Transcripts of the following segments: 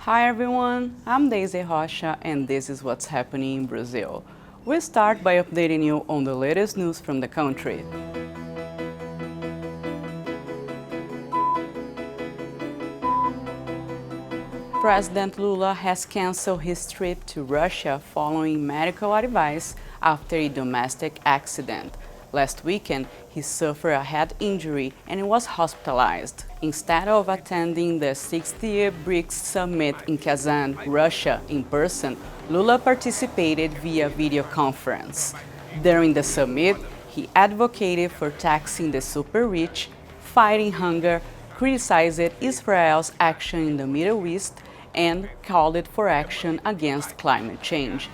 Hi everyone, I'm Daisy Rocha and this is what's happening in Brazil. We'll start by updating you on the latest news from the country. President Lula has canceled his trip to Russia following medical advice after a domestic accident. Last weekend, he suffered a head injury and was hospitalized. Instead of attending the 60th BRICS summit in Kazan, Russia, in person, Lula participated via video conference. During the summit, he advocated for taxing the super-rich, fighting hunger, criticized Israel's action in the Middle East, and called for action against climate change.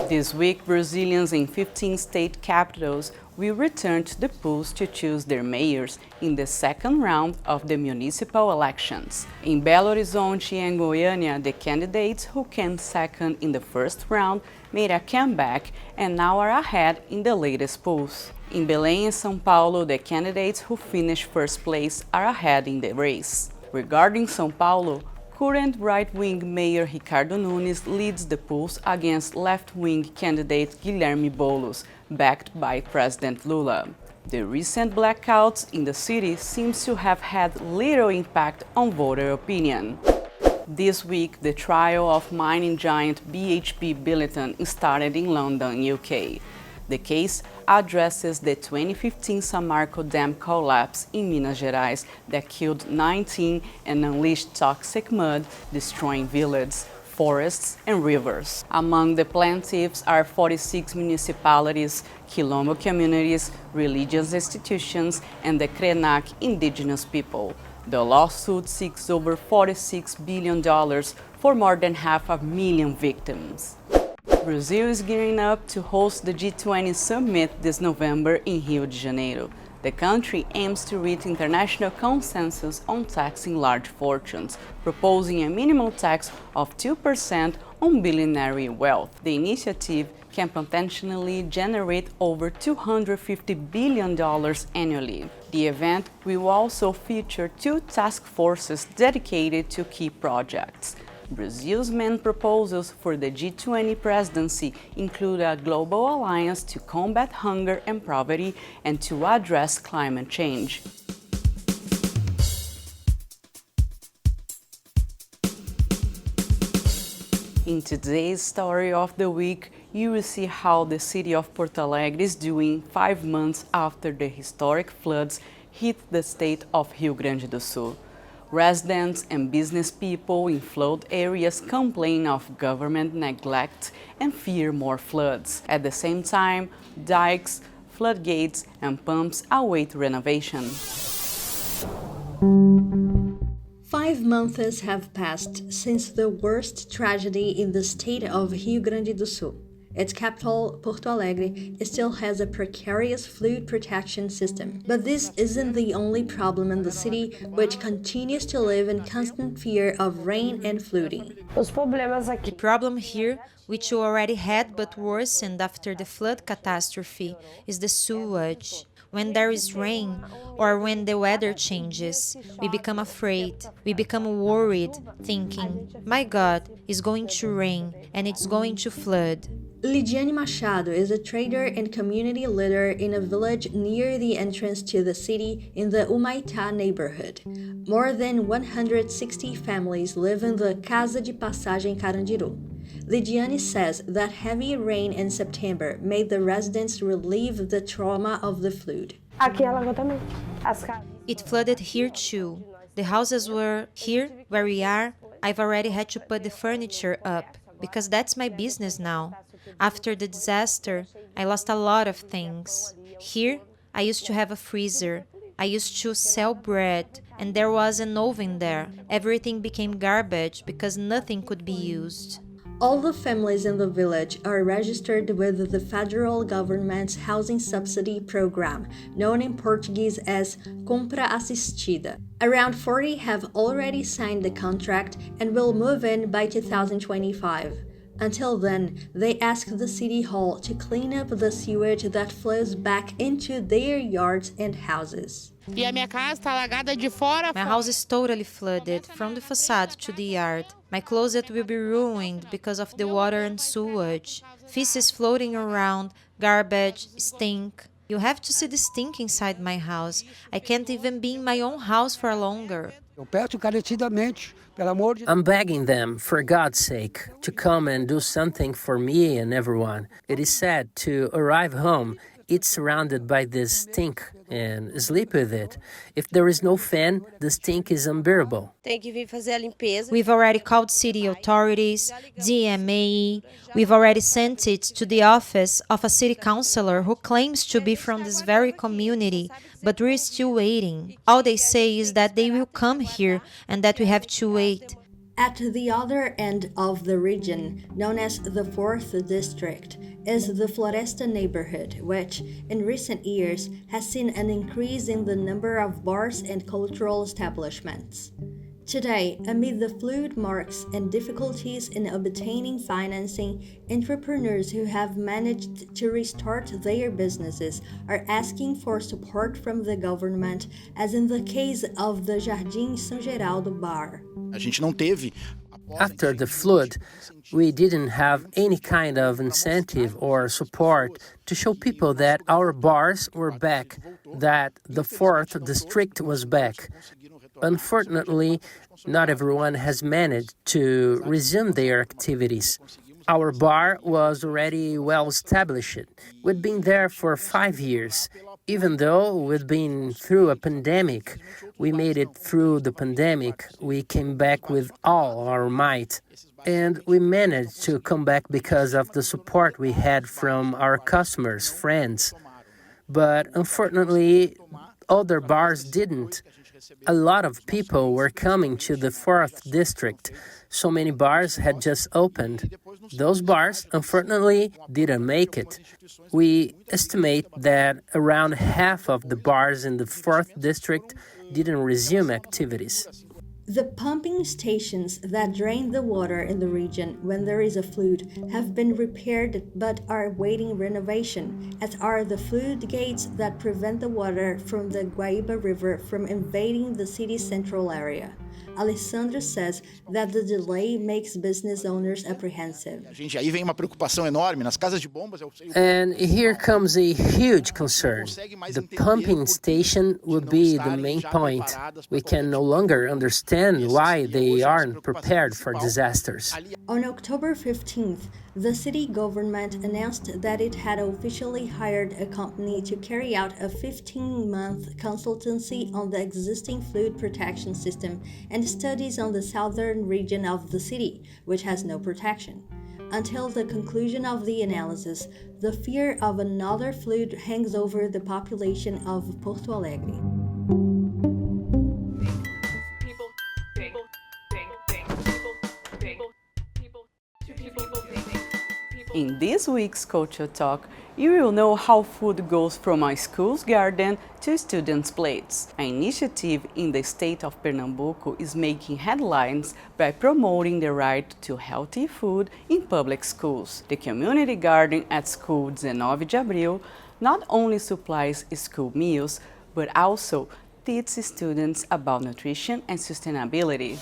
This week, Brazilians in 15 state capitals will return to the polls to choose their mayors in the second round of the municipal elections. In Belo Horizonte and Goiânia, the candidates who came second in the first round made a comeback and now are ahead in the latest polls. In Belém and São Paulo, the candidates who finished first place are ahead in the race. Regarding São Paulo, current right-wing Mayor Ricardo Nunes leads the polls against left-wing candidate Guilherme Boulos, backed by President Lula. The recent blackouts in the city seems to have had little impact on voter opinion. This week, the trial of mining giant BHP Billiton started in London, UK. The case addresses the 2015 Samarco dam collapse in Minas Gerais that killed 19 and unleashed toxic mud, destroying villages, forests, and rivers. Among the plaintiffs are 46 municipalities, Quilombo communities, religious institutions, and the Krenak indigenous people. The lawsuit seeks over $46 billion for more than 500,000 victims. Brazil is gearing up to host the G20 summit this November in Rio de Janeiro. The country aims to reach international consensus on taxing large fortunes, proposing a minimum tax of 2% on billionaire wealth. The initiative can potentially generate over $250 billion annually. The event will also feature 2 task forces dedicated to key projects. Brazil's main proposals for the G20 presidency include a global alliance to combat hunger and poverty and to address climate change. In today's story of the week, you will see how the city of Porto Alegre is doing 5 months after the historic floods hit the state of Rio Grande do Sul. Residents and business people in flood areas complain of government neglect and fear more floods. At the same time, dikes, floodgates, and pumps await renovation. 5 months have passed since the worst tragedy in the state of Rio Grande do Sul. Its capital, Porto Alegre, still has a precarious flood protection system. But this isn't the only problem in the city, which continues to live in constant fear of rain and flooding. The problem here, which you already had but worsened after the flood catastrophe, is the sewage. When there is rain or when the weather changes, we become afraid, we become worried, thinking, my God, it's going to rain and it's going to flood. Lidiane Machado is a trader and community leader in a village near the entrance to the city in the Humaitá neighborhood. More than 160 families live in the Casa de Passagem Carandiru. Lidiane says that heavy rain in September made the residents relieve the trauma of the flood. It flooded here too. The houses were here where we are. I've already had to put the furniture up because that's my business now. After the disaster, I lost a lot of things. Here, I used to have a freezer. I used to sell bread, and there was an oven there. Everything became garbage because nothing could be used. All the families in the village are registered with the federal government's housing subsidy program, known in Portuguese as Compra Assistida. Around 40 have already signed the contract and will move in by 2025. Until then, they ask the city hall to clean up the sewage that flows back into their yards and houses. My house is totally flooded, from the facade to the yard. My closet will be ruined because of the water and sewage. Feces floating around, garbage, stink. You have to see the stink inside my house. I can't even be in my own house for longer. I'm begging them, for God's sake, to come and do something for me and everyone. It is sad to arrive home, eat surrounded by this stink, and sleep with it. If there is no fan, the stink is unbearable. We've already called city authorities, DMA. We've already sent it to the office of a city councilor who claims to be from this very community, but we're still waiting. All they say is that they will come here and that we have to wait. At the other end of the region, known as the 4th District, is the Floresta neighborhood, which, in recent years, has seen an increase in the number of bars and cultural establishments. Today, amid the fluid marks and difficulties in obtaining financing, entrepreneurs who have managed to restart their businesses are asking for support from the government, as in the case of the Jardim São Geraldo bar. After the flood, we didn't have any kind of incentive or support to show people that our bars were back, that the 4th District was back. Unfortunately, not everyone has managed to resume their activities. Our bar was already well established. We'd been there for 5 years. Even though we've been through a pandemic, we made it through the pandemic. We came back with all our might. And we managed to come back because of the support we had from our customers, friends. But unfortunately, other bars didn't. A lot of people were coming to the 4th District. So many bars had just opened. Those bars, unfortunately, didn't make it. We estimate that around half of the bars in the 4th District didn't resume activities. The pumping stations that drain the water in the region when there is a flood have been repaired but are awaiting renovation, as are the floodgates that prevent the water from the WHIB River from invading the city's central area. Alessandro says that the delay makes business owners apprehensive. And here comes a huge concern. The pumping station would be the main point. We can no longer understand why they aren't prepared for disasters. On October 15th, the city government announced that it had officially hired a company to carry out a 15-month consultancy on the existing flood protection system and studies on the southern region of the city, which has no protection. Until the conclusion of the analysis, the fear of another flood hangs over the population of Porto Alegre. In this week's Culture Talk, you will know how food goes from a school's garden to students' plates. An initiative in the state of Pernambuco is making headlines by promoting the right to healthy food in public schools. The community garden at School 19 de Abril not only supplies school meals, but also teaches students about nutrition and sustainability.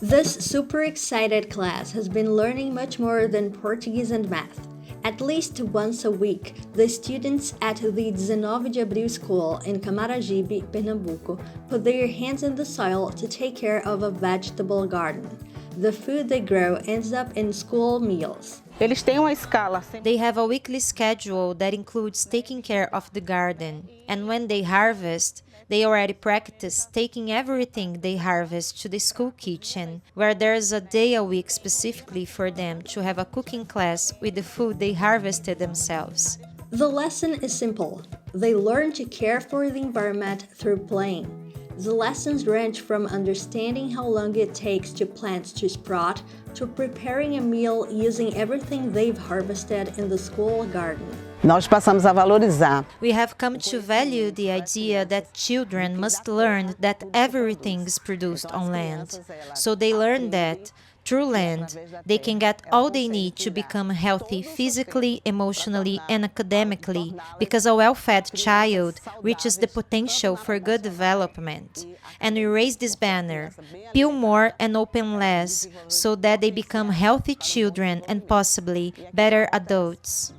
This super excited class has been learning much more than Portuguese and math. At least once a week, the students at the 19 de Abril school in Camaragibe, Pernambuco, put their hands in the soil to take care of a vegetable garden. The food they grow ends up in school meals. They have a weekly schedule that includes taking care of the garden, and when they harvest, they already practice taking everything they harvest to the school kitchen, where there's a day a week specifically for them to have a cooking class with the food they harvested themselves. The lesson is simple. They learn to care for the environment through playing. The lessons range from understanding how long it takes to plants to sprout to preparing a meal using everything they've harvested in the school garden. Nós passamos a valorizar. We have come to value the idea that children must learn that everything is produced on land. So they learn that, through land, they can get all they need to become healthy physically, emotionally, and academically, because a well-fed child reaches the potential for good development. And we raise this banner, peel more and open less, so that they become healthy children and possibly better adults.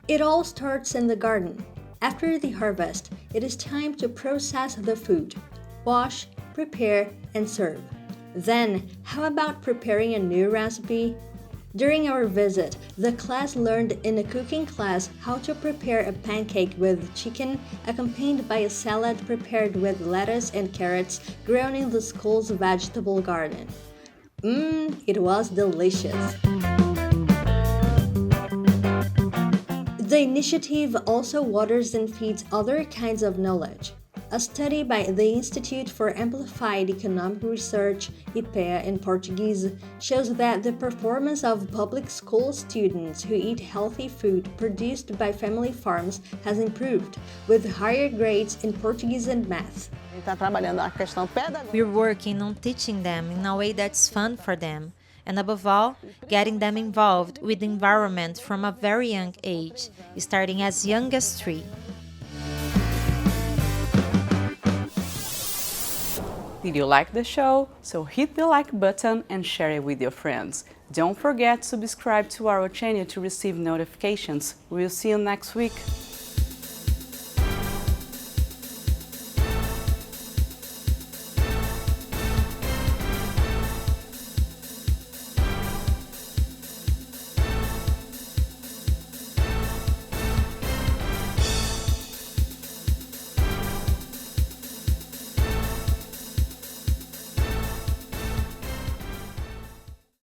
It all starts in the garden. After the harvest, it is time to process the food, wash, prepare, and serve. Then, how about preparing a new recipe? During our visit, the class learned in a cooking class how to prepare a pancake with chicken, accompanied by a salad prepared with lettuce and carrots grown in the school's vegetable garden. It was delicious. The initiative also waters and feeds other kinds of knowledge. A study by the Institute for Amplified Economic Research, IPEA in Portuguese, shows that the performance of public school students who eat healthy food produced by family farms has improved, with higher grades in Portuguese and math. We're working on teaching them in a way that's fun for them, and above all, getting them involved with the environment from a very young age, starting as young as 3. Did you like the show? So hit the like button and share it with your friends. Don't forget to subscribe to our channel to receive notifications. We'll see you next week.